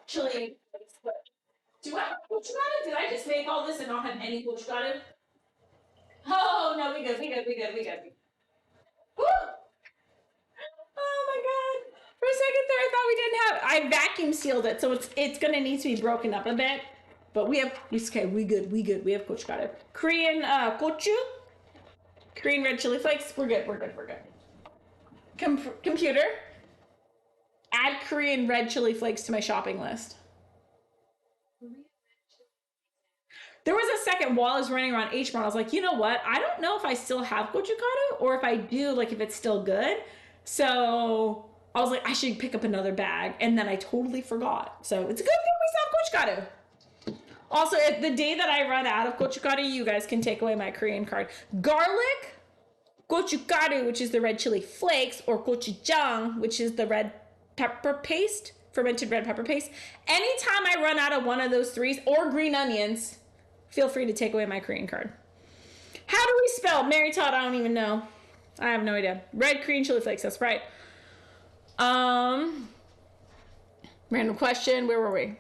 chili. Do I have gochujara? Did I just make all this and not have any gochujara? Oh no, we good. Woo! Oh my god! For a second there, I thought we didn't have. I vacuum sealed it, so it's gonna need to be broken up a bit. But we have. Okay, we good. We have gochujara. Korean gochu. Korean red chili flakes. We're good. Computer. Add Korean red chili flakes to my shopping list. There was a second while I was running around H Mart, I was like, you know what? I don't know if I still have gochujara or if I do, like if it's still good. So I was like, I should pick up another bag. And then I totally forgot. So it's a good thing we still have gochujara. Also, if the day that I run out of gochujara, you guys can take away my Korean card. Garlic, gochujara, which is the red chili flakes, or gochujang, which is the red pepper paste, fermented red pepper paste. Anytime I run out of one of those threes, or green onions, feel free to take away my Korean card. How do we spell Mary Todd? I don't even know. I have no idea. Red Korean chili flakes, that's right. Random question, where were we?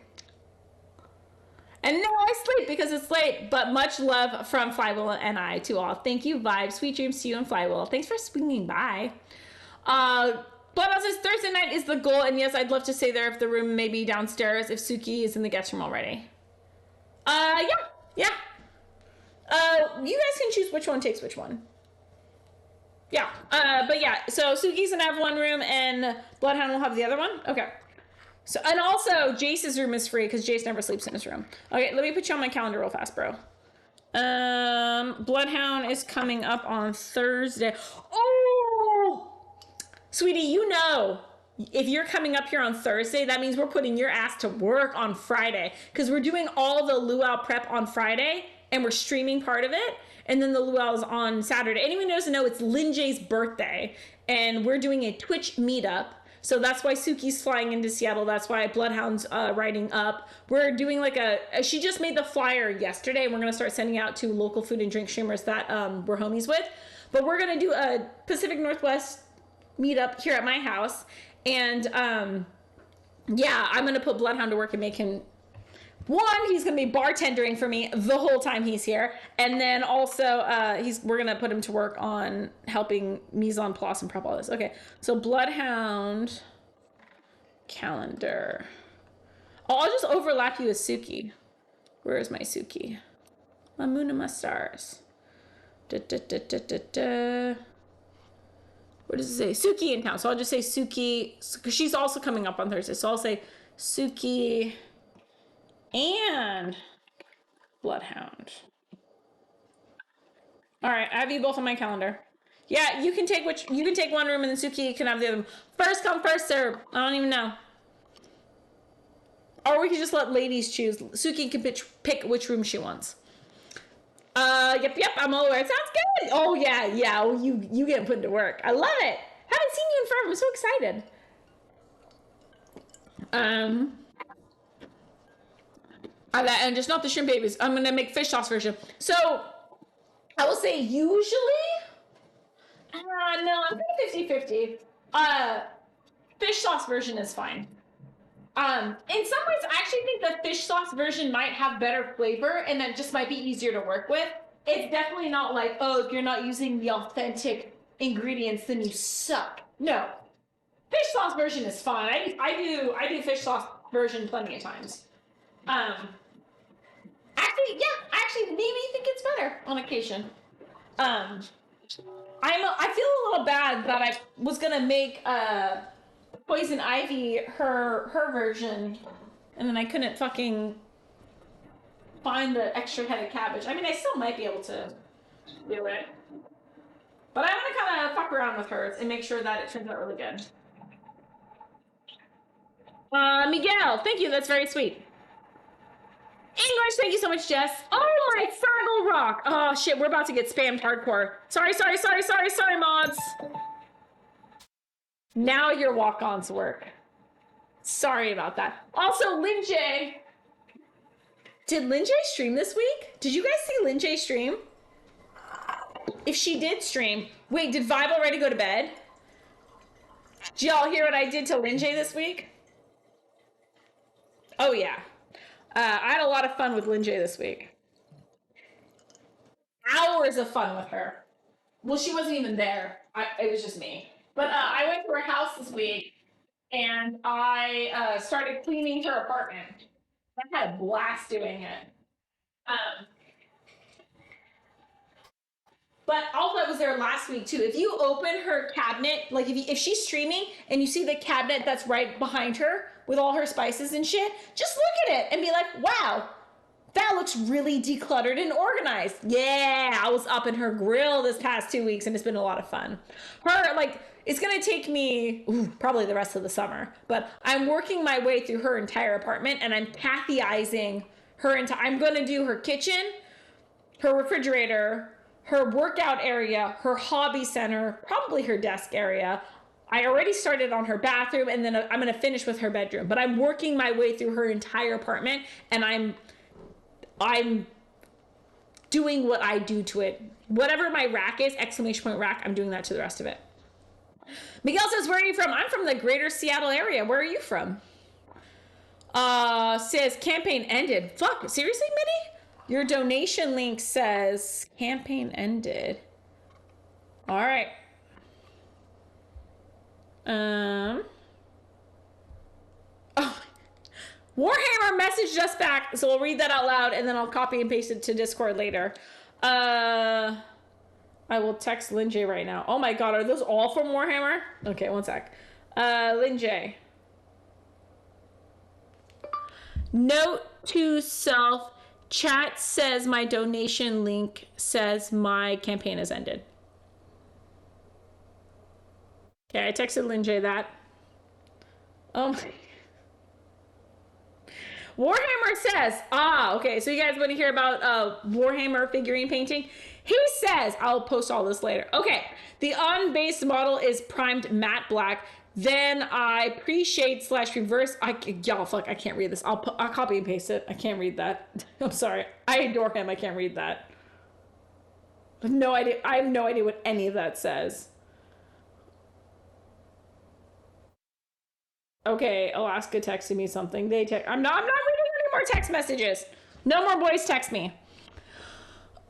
And now I sleep because it's late, but much love from Flywheel and I to all. Thank you, Vibe. Sweet dreams to you and Flywheel. Thanks for swinging by. Bloodhouse says Thursday night is the goal, and yes, I'd love to stay there if the room may be downstairs, if Suki is in the guest room already. Yeah. You guys can choose which one takes which one. Yeah, but yeah, so Suki's gonna have one room and Bloodhound will have the other one? Okay. So, and also, Jace's room is free because Jace never sleeps in his room. Okay, let me put you on my calendar real fast, bro. Bloodhound is coming up on Thursday. Oh! Sweetie, you know, if you're coming up here on Thursday, that means we're putting your ass to work on Friday because we're doing all the luau prep on Friday and we're streaming part of it. And then the luau is on Saturday. Anyone who doesn't know, it's Lin Jay's birthday and we're doing a Twitch meetup. So that's why Suki's flying into Seattle. That's why Bloodhound's riding up. We're doing like she just made the flyer yesterday. And we're going to start sending out to local food and drink streamers that we're homies with. But we're going to do a Pacific Northwest meetup here at my house. And yeah, I'm going to put Bloodhound to work and make him... One, he's going to be bartendering for me the whole time he's here. And then also, we're going to put him to work on helping mise en place and prep all this. Okay, so Bloodhound calendar. Oh, I'll just overlap you with Suki. Where is my Suki? My moon and my stars. What does it say? Suki in town. So I'll just say Suki, because she's also coming up on Thursday. So I'll say Suki and Bloodhound. All right, I have you both on my calendar. Yeah, you can take one room and then Suki can have the other one. First come, first serve. I don't even know. Or we can just let ladies choose. Suki can pick which room she wants. Yep, I'm all over. It sounds good. Oh yeah. Oh, you get put to work. I love it. Haven't seen you in forever. I'm so excited. And just not the shrimp babies. I'm gonna make fish sauce version. So I will say usually, no, I'm 50-50. Fish sauce version is fine. In some ways, I actually think the fish sauce version might have better flavor and that just might be easier to work with. It's definitely not like, oh, if you're not using the authentic ingredients, then you suck. No, fish sauce version is fine. I do fish sauce version plenty of times. Actually, maybe you think it's better on occasion. I feel a little bad that I was gonna make Poison Ivy her version, and then I couldn't fucking find the extra head of cabbage. I mean, I still might be able to do it, but I want to kind of fuck around with hers and make sure that it turns out really good. Miguel, thank you. That's very sweet. English, thank you so much, Jess. Oh my Fraggle Rock. Oh shit, we're about to get spammed hardcore. Sorry, mods. Now your walk-ons work. Sorry about that. Also, Lin Jay. Did Lin Jay stream this week? Did you guys see Lin Jay stream? If she did stream, wait, did Vibe already go to bed? Did y'all hear what I did to Lin Jay this week? Oh yeah. I had a lot of fun with Lynn J this week. Hours of fun with her. Well, she wasn't even there. It was just me. But I went to her house this week and I started cleaning her apartment. I had a blast doing it. Um, but also, I was there last week too. If you open her cabinet, like if she's streaming and you see the cabinet that's right behind her with all her spices and shit, just look at it and be like, wow, that looks really decluttered and organized. Yeah, I was up in her grill this past 2 weeks and it's been a lot of fun. Her, like, it's gonna take me probably the rest of the summer, but I'm working my way through her entire apartment and I'm Kathyizing her entire. I'm gonna do her kitchen, her refrigerator, her workout area, her hobby center, probably her desk area. I already started on her bathroom and then I'm going to finish with her bedroom, but I'm working my way through her entire apartment and I'm doing what I do to it. Whatever my rack is, exclamation point rack, I'm doing that to the rest of it. Miguel says, where are you from? I'm from the greater Seattle area. Where are you from? Says campaign ended. Fuck, seriously, Mitty? Your donation link says campaign ended. All right. Oh, Warhammer messaged us back, so we'll read that out loud and then I'll copy and paste it to Discord later. I will text Lynn J right now. Oh my god, are those all from Warhammer? Okay, one sec. Lynn J. Note to self. Chat says my donation link says my campaign has ended. Okay, I texted Lynn J that. Oh my. Warhammer says, okay, so you guys want to hear about Warhammer figurine painting? He says, I'll post all this later. Okay, the on-base model is primed matte black. Then I pre-shade / reverse. Y'all, fuck, I can't read this. I'll copy and paste it. I can't read that. I'm sorry. I adore him. I can't read that. No idea. I have no idea what any of that says. Okay, Alaska texted me something. I'm not reading any more text messages. No more boys text me.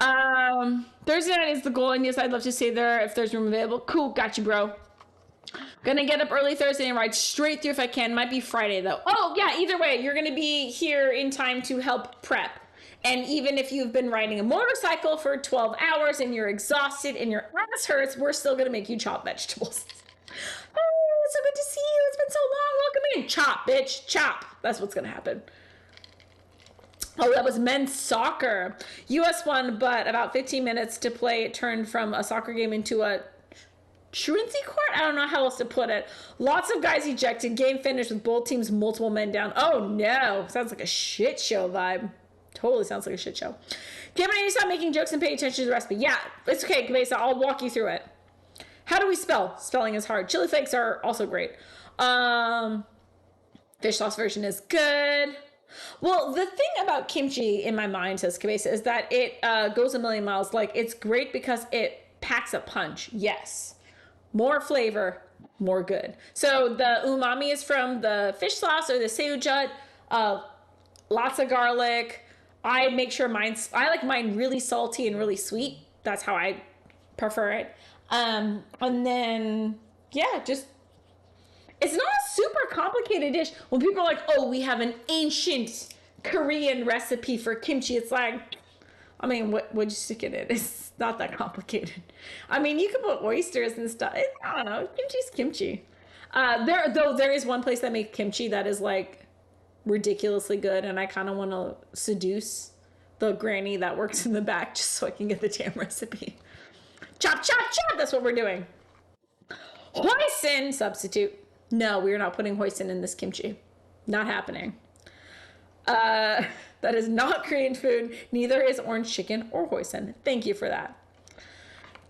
Thursday night is the goal, and yes, I'd love to stay there if there's room available. Cool, got you, bro. Gonna get up early Thursday and ride straight through if I can. Might be Friday though. Oh yeah, either way, you're gonna be here in time to help prep. And even if you've been riding a motorcycle for 12 hours and you're exhausted and your ass hurts, we're still gonna make you chop vegetables. Oh, so good to see you. It's been so long. Welcome in. Chop, bitch. Chop. That's what's gonna happen. Oh, that was men's soccer. US won, but about 15 minutes to play, it turned from a soccer game into a truancy court? I don't know how else to put it. Lots of guys ejected. Game finished with both teams multiple men down. Oh no. Sounds like a shit show vibe. Totally sounds like a shit show. Kim, I need to stop making jokes and pay attention to the recipe. Yeah, it's okay, Cabeza. I'll walk you through it. How do we spell? Spelling is hard. Chili flakes are also great. Fish sauce version is good. Well, the thing about kimchi in my mind, says Cabeza, is that it goes a million miles. Like, it's great because it packs a punch. Yes. More flavor, more good. So the umami is from the fish sauce or the seujut. Lots of garlic. I make sure I like mine really salty and really sweet. That's how I prefer it. And then, yeah, just, it's not a super complicated dish. When people are like, oh, we have an ancient Korean recipe for kimchi, it's like, I mean, what'd you stick in it? It's not that complicated. I mean, you can put oysters and stuff. I don't know. Kimchi's kimchi. There is one place that makes kimchi that is like ridiculously good, and I kind of want to seduce the granny that works in the back just so I can get the damn recipe. Chop, chop, chop. That's what we're doing. Hoisin substitute. No, we're not putting hoisin in this kimchi. Not happening. That is not Korean food. Neither is orange chicken or hoisin. Thank you for that.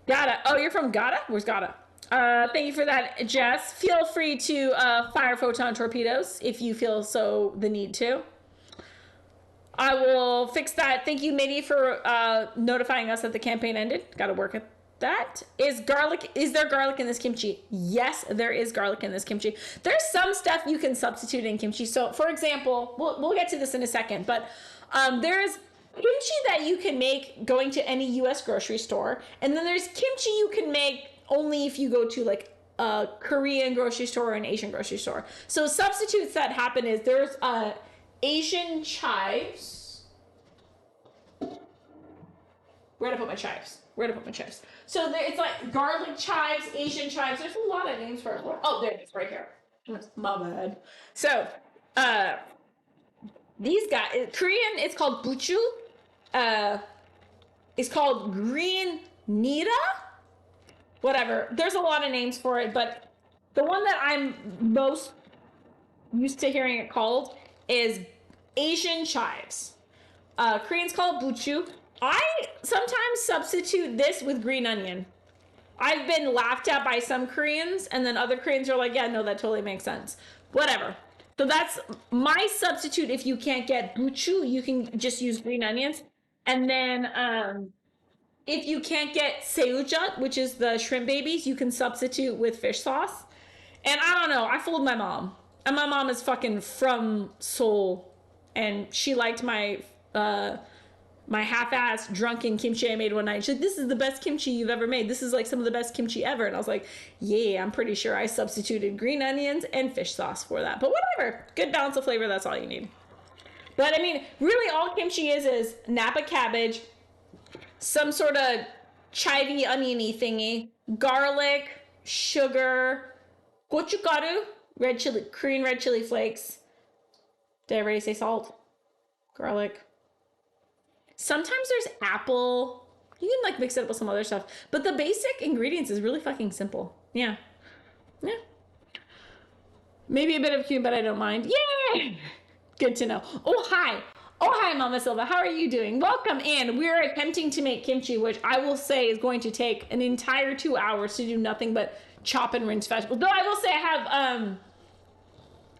Gata. Oh, you're from Gata? Where's Gata? Thank you for that, Jess. Feel free to fire photon torpedoes if you feel so the need to. I will fix that. Thank you, Mitty, for notifying us that the campaign ended. Got to work That is garlic. Is there garlic in this kimchi? Yes, there is garlic in this kimchi. There's some stuff you can substitute in kimchi. So, for example, we'll get to this in a second, but there's kimchi that you can make going to any U.S. grocery store, and then there's kimchi you can make only if you go to like a Korean grocery store or an Asian grocery store. So substitutes that happen is there's Asian chives. Where did I put my chives? So it's like garlic chives, Asian chives. There's a lot of names for it. Oh, there it is, right here. My bad. So, these guys, Korean, it's called buchu. It's called green nira. Whatever. There's a lot of names for it, but the one that I'm most used to hearing it called is Asian chives. Koreans call it buchu. I sometimes substitute this with green onion. I've been laughed at by some Koreans, and then other Koreans are like, yeah, no, that totally makes sense. Whatever. So that's my substitute. If you can't get buchu, you can just use green onions. And then if you can't get seujut, which is the shrimp babies, you can substitute with fish sauce. And I don't know, I fooled my mom. And my mom is fucking from Seoul, and she liked my half-assed drunken kimchi I made one night. She's like, this is the best kimchi you've ever made. This is like some of the best kimchi ever. And I was like, yeah, I'm pretty sure I substituted green onions and fish sauce for that. But whatever, good balance of flavor, that's all you need. But I mean, really all kimchi is Napa cabbage, some sort of chivy oniony thingy, garlic, sugar, gochugaru, red chili, Korean red chili flakes. Did I already say salt? Garlic. Sometimes there's apple. You can like mix it up with some other stuff. But the basic ingredients is really fucking simple. Yeah. Yeah. Maybe a bit of cumin, but I don't mind. Yay! Good to know. Oh, hi. Oh, hi, Mama Silva. How are you doing? Welcome in. We're attempting to make kimchi, which I will say is going to take an entire 2 hours to do nothing but chop and rinse vegetables. Though I will say I have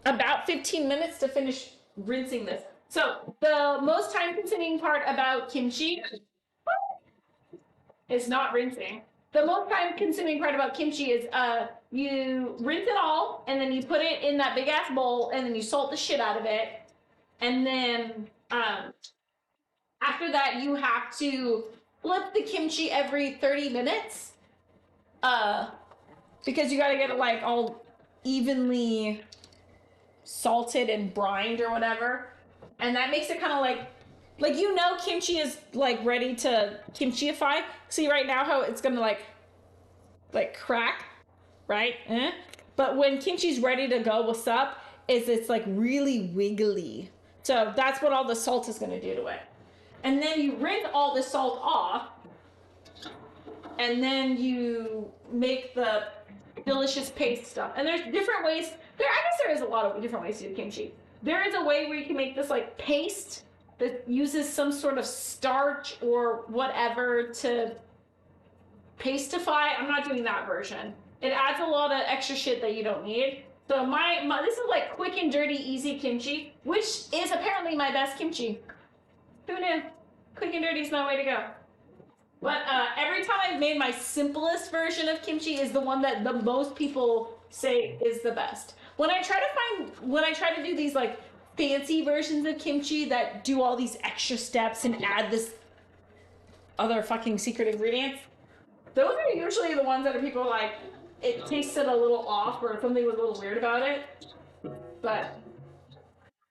about 15 minutes to finish rinsing this. So the most time-consuming part about kimchi is not rinsing. The most time-consuming part about kimchi is you rinse it all, and then you put it in that big-ass bowl, and then you salt the shit out of it. And then after that, you have to flip the kimchi every 30 minutes because you got to get it like all evenly salted and brined or whatever. And that makes it kind of like, you know, kimchi is like ready to kimchiify. See right now how it's going to like crack, right? But when kimchi's ready to go, what's up is it's like really wiggly. So that's what all the salt is going to do to it. And then you rinse all the salt off, and then you make the delicious paste stuff. And there's different ways. I guess there is a lot of different ways to do kimchi. There is a way where you can make this like paste that uses some sort of starch or whatever to pastify. I'm not doing that version. It adds a lot of extra shit that you don't need. So this is like quick and dirty, easy kimchi, which is apparently my best kimchi. Who knew? Quick and dirty is my way to go. But every time I've made my simplest version of kimchi is the one that the most people say is the best. When I try to do these like fancy versions of kimchi that do all these extra steps and add this other fucking secret ingredients, those are usually the ones that people are like, it tasted a little off or something was a little weird about it. But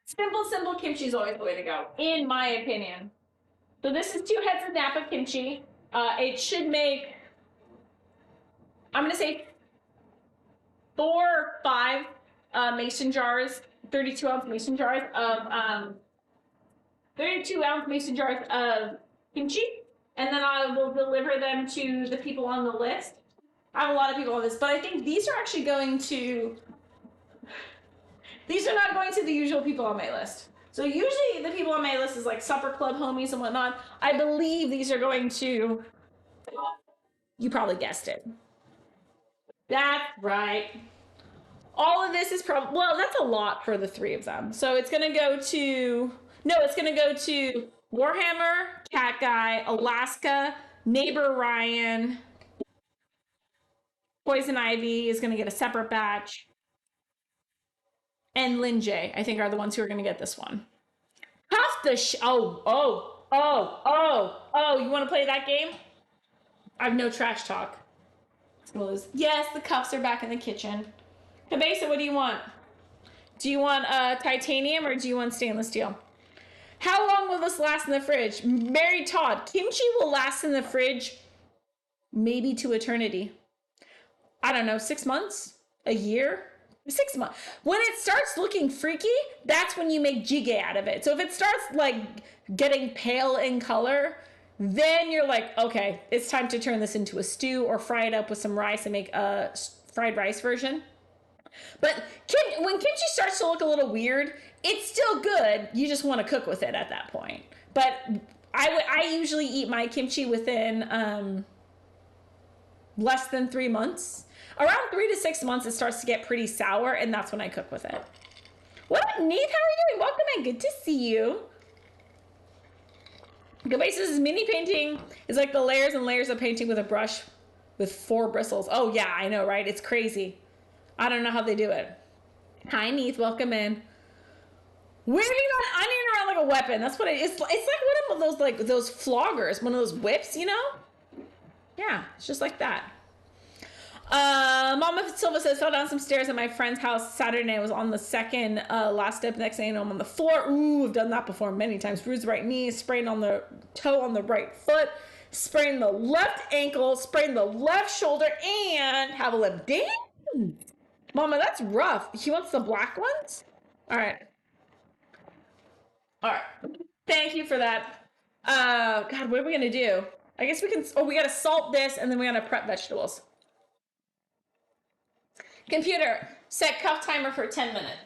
simple kimchi is always the way to go, in my opinion. So this is 2 heads of Napa kimchi. It should make, I'm gonna say 4 or 5 mason jars, 32-ounce mason jars of 32-ounce mason jars of kimchi, and then I will deliver them to the people on the list. I have a lot of people on this, but I think these are actually these are not going to the usual people on my list. So usually the people on my list is like supper club homies and whatnot. I believe these are going to, you probably guessed it. That's right. All of this is probably, well, that's a lot for the 3 of them. So it's going to go to, it's going to go to Warhammer, Cat Guy, Alaska, Neighbor Ryan, Poison Ivy is going to get a separate batch. And Lin J, I think, are the ones who are going to get this one. Cuff the oh, you want to play that game? I have no trash talk. Yes, the cuffs are back in the kitchen. Cabeza, what do you want? Do you want titanium or do you want stainless steel? How long will this last in the fridge? Mary Todd, kimchi will last in the fridge maybe to eternity. I don't know, 6 months? A year? 6 months. When it starts looking freaky, that's when you make jjigae out of it. So if it starts like getting pale in color, then you're like, okay, it's time to turn this into a stew or fry it up with some rice and make a fried rice version. But when kimchi starts to look a little weird, it's still good. You just want to cook with it at that point. But I usually eat my kimchi within less than 3 months. Around 3 to 6 months, it starts to get pretty sour, and that's when I cook with it. What up, Neith? How are you doing? Welcome in. Good to see you. Gabase's mini painting is like the layers and layers of painting with a brush with 4 bristles. Oh, yeah, I know, right? It's crazy. I don't know how they do it. Hi, Neith. Welcome in. Waving that onion around like a weapon. That's what it is. It's like one of those, like, those floggers, one of those whips, you know? Yeah, it's just like that. Mama Silva says, fell down some stairs at my friend's house Saturday night. I was on the second last step. Next thing you know, I'm on the floor. Ooh, I've done that before many times. Bruised right knee, sprained on the toe on the right foot, sprained the left ankle, sprained the left shoulder, and have a limp. Damn! Mama, that's rough. He wants the black ones? All right. All right. Thank you for that. God, what are we going to do? I guess we can, we got to salt this, and then we got to prep vegetables. Computer, set cuff timer for 10 minutes.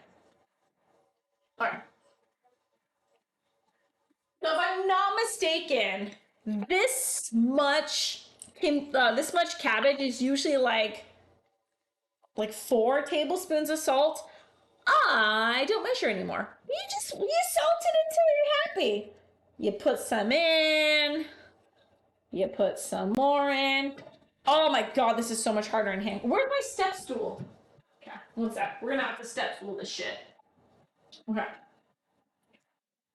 All right. So if I'm not mistaken, this much cabbage is usually like 4 tablespoons of salt. I don't measure anymore. You salt it until you're happy. You put some in. You put some more in. Oh my God, this is so much harder in hand. Where's my step stool? Okay, one sec. We're gonna have to step stool this shit. Okay.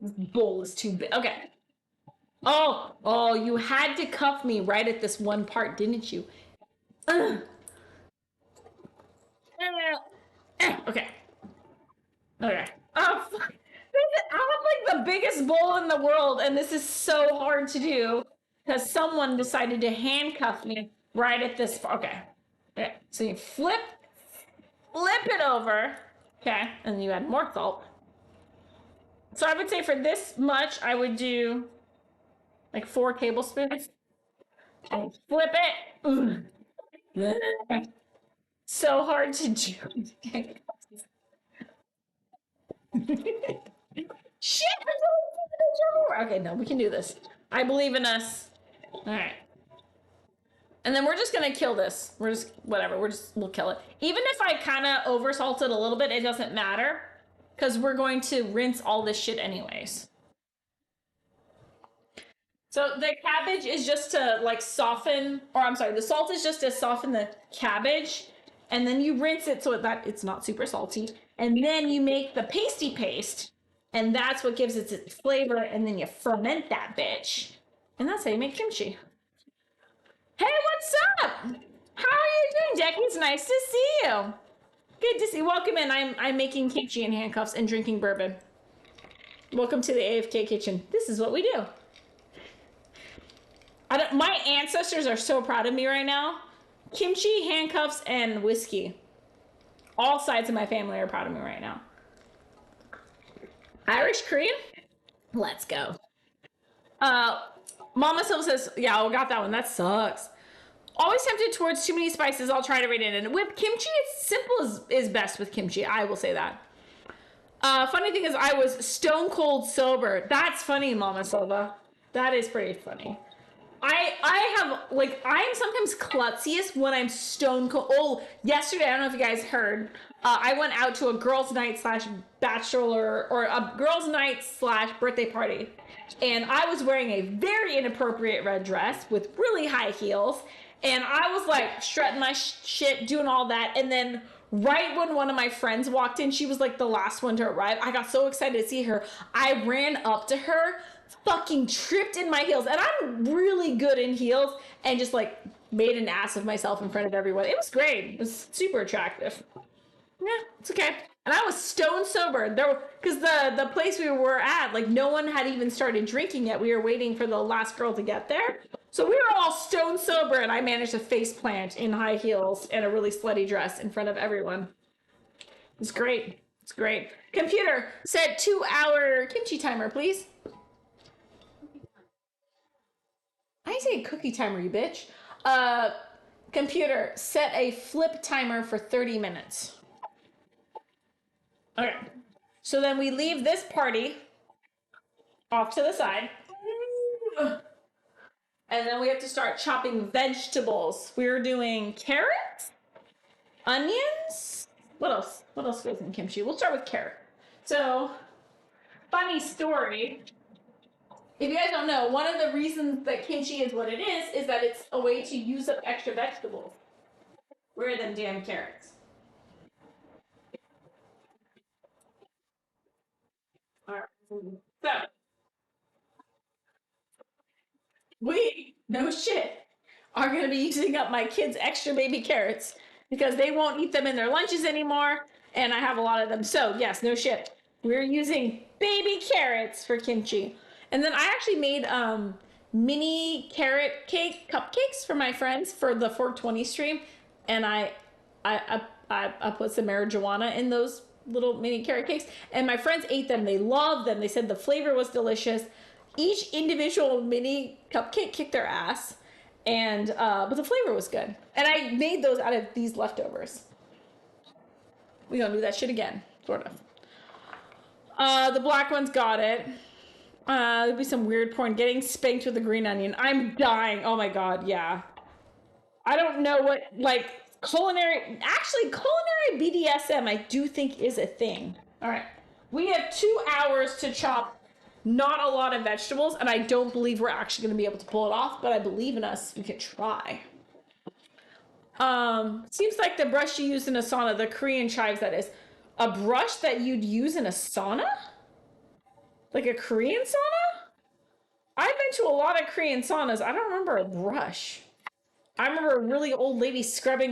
This bowl is too big. Okay. Oh, you had to cuff me right at this one part, didn't you? Okay. Okay. Oh, fuck. I have like the biggest bowl in the world, and this is so hard to do because someone decided to handcuff me right at this. Okay. So you flip it over. Okay. And you add more salt. So I would say for this much, I would do like 4 tablespoons. And flip it. Ugh. So hard to do. Shit! Okay, no, we can do this. I believe in us. All right. And then we're just gonna kill this. We're just, whatever, we'll kill it. Even if I kind of oversalted a little bit, it doesn't matter. Because we're going to rinse all this shit anyways. So the cabbage is just to like soften, or I'm sorry, the salt is just to soften the cabbage. And then you rinse it so that it's not super salty. And then you make the pasty paste. And that's what gives it its flavor. And then you ferment that bitch. And that's how you make kimchi. Hey, what's up? How are you doing, Jackie? It's nice to see you. Good to see you. Welcome in. I'm making kimchi in handcuffs and drinking bourbon. Welcome to the AFK kitchen. This is what we do. My ancestors are so proud of me right now. Kimchi, handcuffs, and whiskey. All sides of my family are proud of me right now. Irish Korean? Let's go. Mama Silva says, yeah, I got that one. That sucks. Always tempted towards too many spices. I'll try to read it in. With kimchi, it's simple is best with kimchi. I will say that. Funny thing is, I was stone cold sober. That's funny, Mama Silva. That is pretty funny. I'm sometimes klutziest when I'm stone cold. Oh, yesterday, I don't know if you guys heard, I went out to a girls' night / bachelor, or a girls' night / birthday party. And I was wearing a very inappropriate red dress with really high heels. And I was like strutting my shit, doing all that. And then right when one of my friends walked in, she was like the last one to arrive. I got so excited to see her. I ran up to her, fucking tripped in my heels. And I'm really good in heels, and just like made an ass of myself in front of everyone. It was great. It was super attractive. Yeah, it's okay. And I was stone sober. Because the place we were at, like, no one had even started drinking yet. We were waiting for the last girl to get there. So we were all stone sober, and I managed to face plant in high heels and a really slutty dress in front of everyone. It's great. It's great. Computer, set 2-hour kimchi timer, please. I say cookie timer, you bitch. Computer, set a flip timer for 30 minutes. Okay. So then we leave this party off to the side. And then we have to start chopping vegetables. We're doing carrots, onions. What else? What else goes in kimchi? We'll start with carrot. So, funny story. If you guys don't know, one of the reasons that kimchi is what it is that it's a way to use up extra vegetables. Where are them damn carrots? All right. So, we, no shit, are going to be using up my kids' extra baby carrots because they won't eat them in their lunches anymore, and I have a lot of them. So, yes, no shit. We're using baby carrots for kimchi. And then I actually made mini carrot cake cupcakes for my friends for the 420 stream, and I put some marijuana in those little mini carrot cakes, and my friends ate them. They loved them. They said the flavor was delicious. Each individual mini cupcake kicked their ass, and but the flavor was good. And I made those out of these leftovers. We gonna do that shit again, sort of. The black one's got it. There'll be some weird porn. Getting spanked with a green onion. I'm dying. Oh my god, yeah. I don't know what, like, culinary BDSM, I do think is a thing. All right. We have 2 hours to chop not a lot of vegetables, and I don't believe we're actually going to be able to pull it off, but I believe in us. We can try. Seems like the brush you use in a sauna, the Korean chives, that is. A brush that you'd use in a sauna? Like a Korean sauna? I've been to a lot of Korean saunas. I don't remember a brush. I remember a really old lady scrubbing